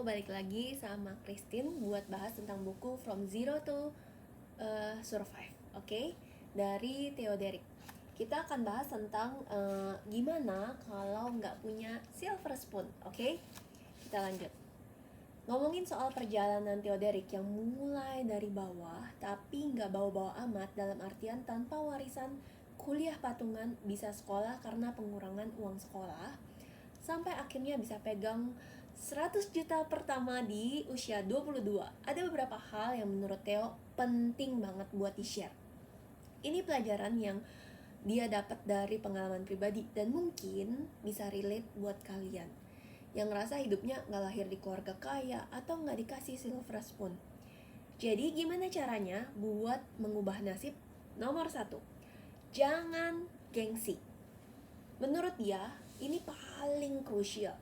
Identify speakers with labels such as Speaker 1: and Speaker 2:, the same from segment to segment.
Speaker 1: Halo, balik lagi sama Christine buat bahas tentang buku From Zero to Survive, oke? Dari Theoderic. Kita akan bahas tentang gimana kalau nggak punya silver spoon, oke? Kita lanjut. Ngomongin soal perjalanan Theoderic yang mulai dari bawah, tapi nggak bawa-bawa amat dalam artian tanpa warisan kuliah patungan, bisa sekolah karena pengurangan uang sekolah, sampai akhirnya bisa pegang 100 juta pertama di usia 22. Ada beberapa hal yang menurut Theo penting banget buat di-share. Ini pelajaran yang dia dapat dari pengalaman pribadi dan mungkin bisa relate buat kalian yang ngerasa hidupnya gak lahir di keluarga kaya atau gak dikasih silver spoon. Jadi gimana caranya buat mengubah nasib? Nomor 1, jangan gengsi. Menurut dia, ini paling krusial.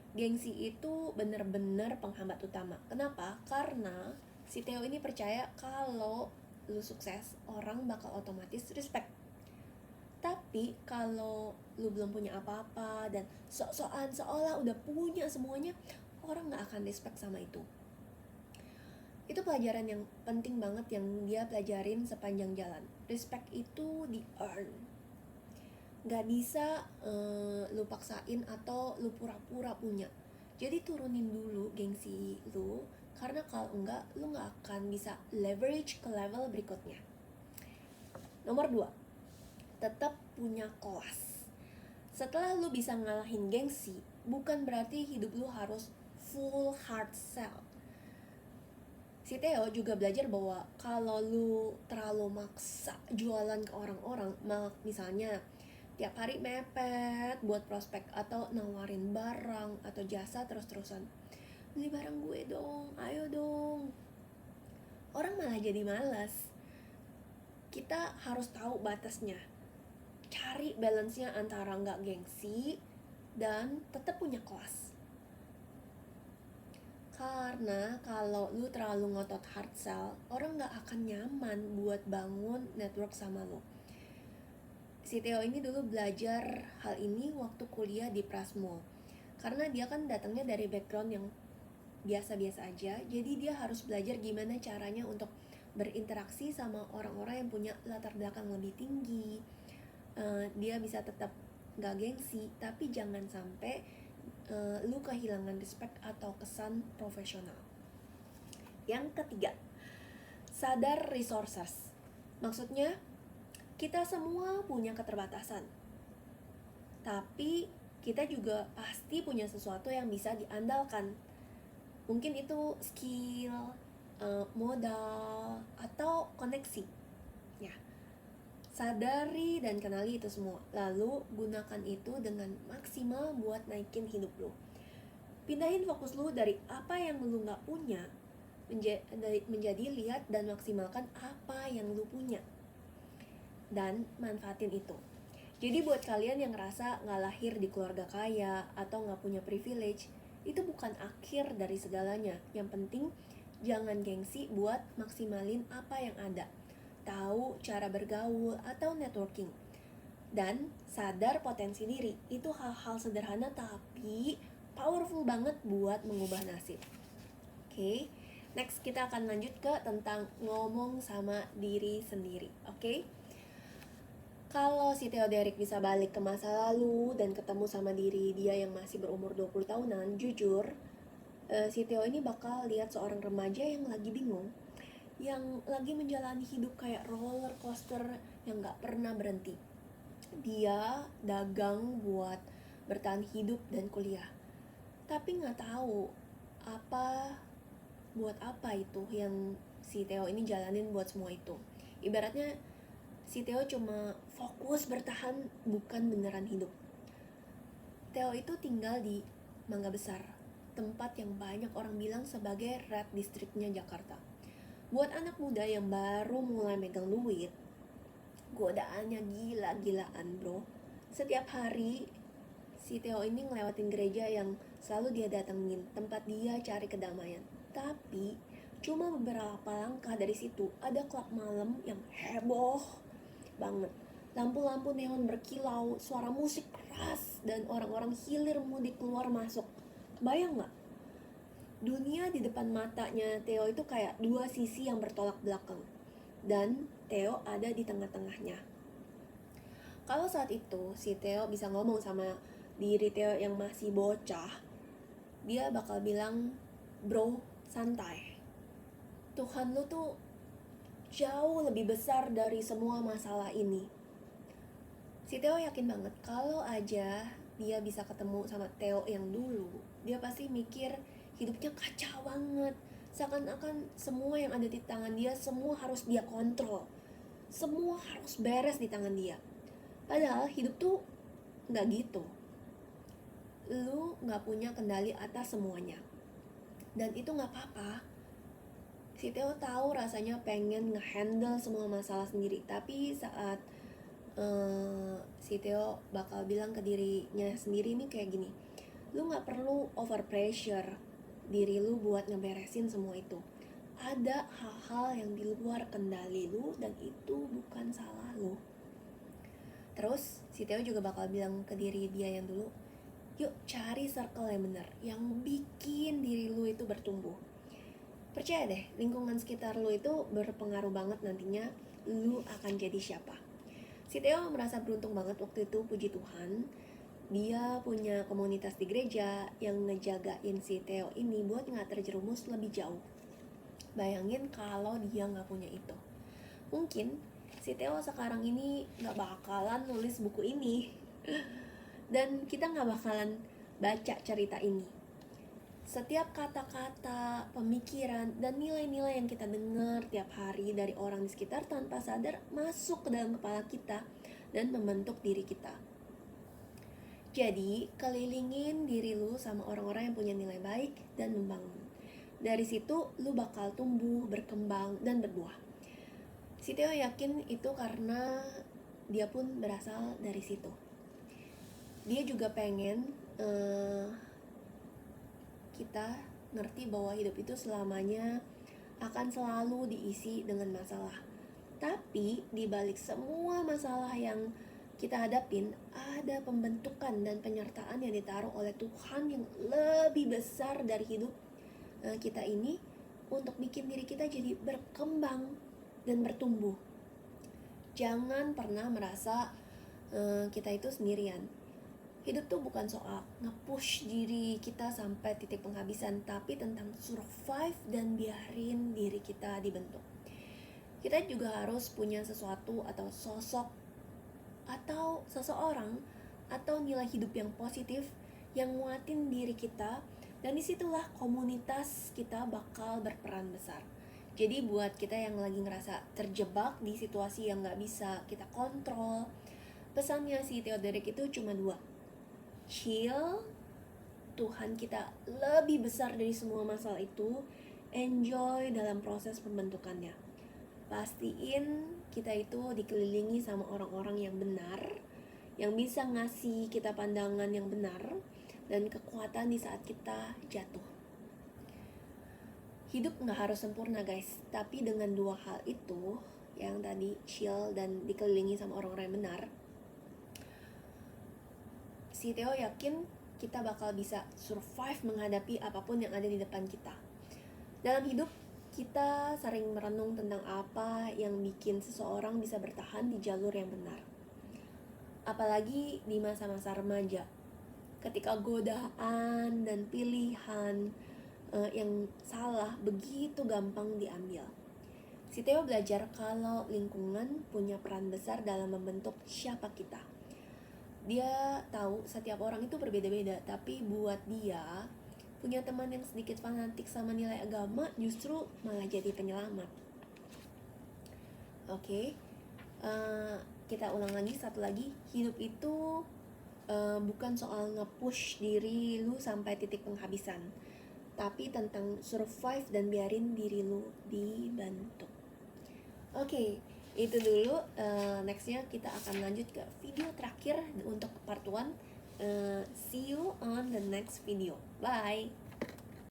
Speaker 1: Gengsi itu bener-bener penghambat utama. Kenapa? Karena si Theo ini percaya kalau lu sukses, orang bakal otomatis respect. Tapi kalau lu belum punya apa-apa dan sok-sokan seolah udah punya semuanya, orang gak akan respect sama itu. Itu pelajaran yang penting banget yang dia pelajarin sepanjang jalan. Respect itu di-earn. Gak bisa lu paksain atau lu pura-pura punya. Jadi turunin dulu gengsi lu, karena kalau enggak, lu gak akan bisa leverage ke level berikutnya. Nomor 2, tetap punya kelas. Setelah lu bisa ngalahin gengsi, bukan berarti hidup lu harus full hard sell. Si Theo juga belajar bahwa kalau lu terlalu maksa jualan ke orang-orang, misalnya tiap hari mepet buat prospek atau nawarin barang atau jasa terus-terusan, beli barang gue dong, ayo dong, orang malah jadi malas. Kita harus tahu batasnya, cari balance-nya antara nggak gengsi dan tetap punya kelas. Karena kalau lu terlalu ngotot hard sell, orang nggak akan nyaman buat bangun network sama lu. Si Theo ini dulu belajar hal ini waktu kuliah di Prasmul. Karena dia kan datangnya dari background yang biasa-biasa aja, jadi dia harus belajar gimana caranya untuk berinteraksi sama orang-orang yang punya latar belakang lebih tinggi. Dia bisa tetap gak gengsi, tapi jangan sampai lu kehilangan respect atau kesan profesional. Yang ketiga, sadar resources. Maksudnya, kita semua punya keterbatasan, tapi kita juga pasti punya sesuatu yang bisa diandalkan. Mungkin itu skill, modal, atau koneksi. Ya, sadari dan kenali itu semua. Lalu gunakan itu dengan maksimal buat naikin hidup lo. Pindahin fokus lo dari apa yang lo gak punya menjadi lihat dan maksimalkan apa yang lo punya, dan manfaatin itu. Jadi buat kalian yang ngerasa gak lahir di keluarga kaya atau gak punya privilege, itu bukan akhir dari segalanya. Yang penting jangan gengsi buat maksimalin apa yang ada, tahu cara bergaul atau networking, dan sadar potensi diri. Itu hal-hal sederhana tapi powerful banget buat mengubah nasib. Oke, next kita akan lanjut ke tentang ngomong sama diri sendiri. Oke, kalau si Theoderic bisa balik ke masa lalu dan ketemu sama diri dia yang masih berumur 20 tahunan, jujur, si Theo ini bakal lihat seorang remaja yang lagi bingung, yang lagi menjalani hidup kayak roller coaster yang gak pernah berhenti. Dia dagang buat bertahan hidup dan kuliah, tapi gak tahu buat apa itu yang si Theo ini jalanin buat semua itu. Ibaratnya si Theo cuma fokus bertahan, bukan beneran hidup. Theo itu tinggal di Mangga Besar, tempat yang banyak orang bilang sebagai red districtnya Jakarta. Buat anak muda yang baru mulai megang duit, godaannya gila-gilaan bro. Setiap hari si Theo ini ngelewatin gereja yang selalu dia datengin, tempat dia cari kedamaian. Tapi cuma beberapa langkah dari situ ada klub malam yang heboh banget. Lampu-lampu neon berkilau, suara musik keras, dan orang-orang hilir mudik keluar masuk. Bayang gak? Dunia di depan matanya Theo itu kayak dua sisi yang bertolak belakang, dan Theo ada di tengah-tengahnya. Kalau saat itu si Theo bisa ngomong sama diri Theo yang masih bocah, dia bakal bilang, bro, santai. Tuhan lu tuh jauh lebih besar dari semua masalah ini. Si Theo yakin banget kalau aja dia bisa ketemu sama Theo yang dulu, dia pasti mikir hidupnya kacau banget. Seakan-akan semua yang ada di tangan dia, semua harus dia kontrol. Semua harus beres di tangan dia. Padahal hidup tuh gak gitu. Lu gak punya kendali atas semuanya. Dan itu gak apa-apa. Si Theo tahu rasanya pengen ngehandle semua masalah sendiri. Tapi saat si Theo bakal bilang ke dirinya sendiri nih kayak gini, lu gak perlu over pressure diri lu buat ngeberesin semua itu. Ada hal-hal yang di luar kendali lu dan itu bukan salah lu. Terus si Theo juga bakal bilang ke diri dia yang dulu, yuk cari circle yang benar, yang bikin diri lu itu bertumbuh. Percaya deh, lingkungan sekitar lu itu berpengaruh banget nantinya lu akan jadi siapa. Si Theo merasa beruntung banget waktu itu, puji Tuhan. Dia punya komunitas di gereja yang ngejagain si Theo ini buat gak terjerumus lebih jauh. Bayangin kalau dia gak punya itu. Mungkin si Theo sekarang ini gak bakalan nulis buku ini. Dan kita gak bakalan baca cerita ini. Setiap kata-kata, pemikiran, dan nilai-nilai yang kita dengar tiap hari dari orang di sekitar tanpa sadar masuk ke dalam kepala kita dan membentuk diri kita. Jadi, kelilingin diri lu sama orang-orang yang punya nilai baik dan membangun. Dari situ, lu bakal tumbuh, berkembang, dan berbuah. Si Theo yakin itu karena dia pun berasal dari situ. Dia juga pengen kita ngerti bahwa hidup itu selamanya akan selalu diisi dengan masalah. Tapi di balik semua masalah yang kita hadapin, ada pembentukan dan penyertaan yang ditaruh oleh Tuhan yang lebih besar dari hidup kita ini untuk bikin diri kita jadi berkembang dan bertumbuh. Jangan pernah merasa kita itu sendirian. Hidup tuh bukan soal nge-push diri kita sampai titik penghabisan, tapi tentang survive dan biarin diri kita dibentuk. Kita juga harus punya sesuatu atau sosok atau seseorang atau nilai hidup yang positif yang nguatin diri kita, dan disitulah komunitas kita bakal berperan besar. Jadi buat kita yang lagi ngerasa terjebak di situasi yang gak bisa kita kontrol, pesannya si Theoderic itu cuma 2. Chill, Tuhan kita lebih besar dari semua masalah itu, enjoy dalam proses pembentukannya. Pastiin kita itu dikelilingi sama orang-orang yang benar, yang bisa ngasih kita pandangan yang benar dan kekuatan di saat kita jatuh. Hidup gak harus sempurna guys, tapi dengan 2 hal itu, yang tadi chill dan dikelilingi sama orang-orang yang benar, si Theo yakin kita bakal bisa survive menghadapi apapun yang ada di depan kita. Dalam hidup, kita sering merenung tentang apa yang bikin seseorang bisa bertahan di jalur yang benar. Apalagi di masa-masa remaja, ketika godaan dan pilihan yang salah begitu gampang diambil. Si Theo belajar kalau lingkungan punya peran besar dalam membentuk siapa kita. Dia tahu setiap orang itu berbeda-beda, tapi buat dia punya teman yang sedikit fanatik sama nilai agama justru malah jadi penyelamat. Oke, kita ulang lagi satu lagi. Hidup itu bukan soal nge-push diri lu sampai titik penghabisan, tapi tentang survive dan biarin diri lu dibentuk. Oke, itu dulu. Nextnya kita akan lanjut ke video terakhir untuk part 1. See you on the next video. Bye.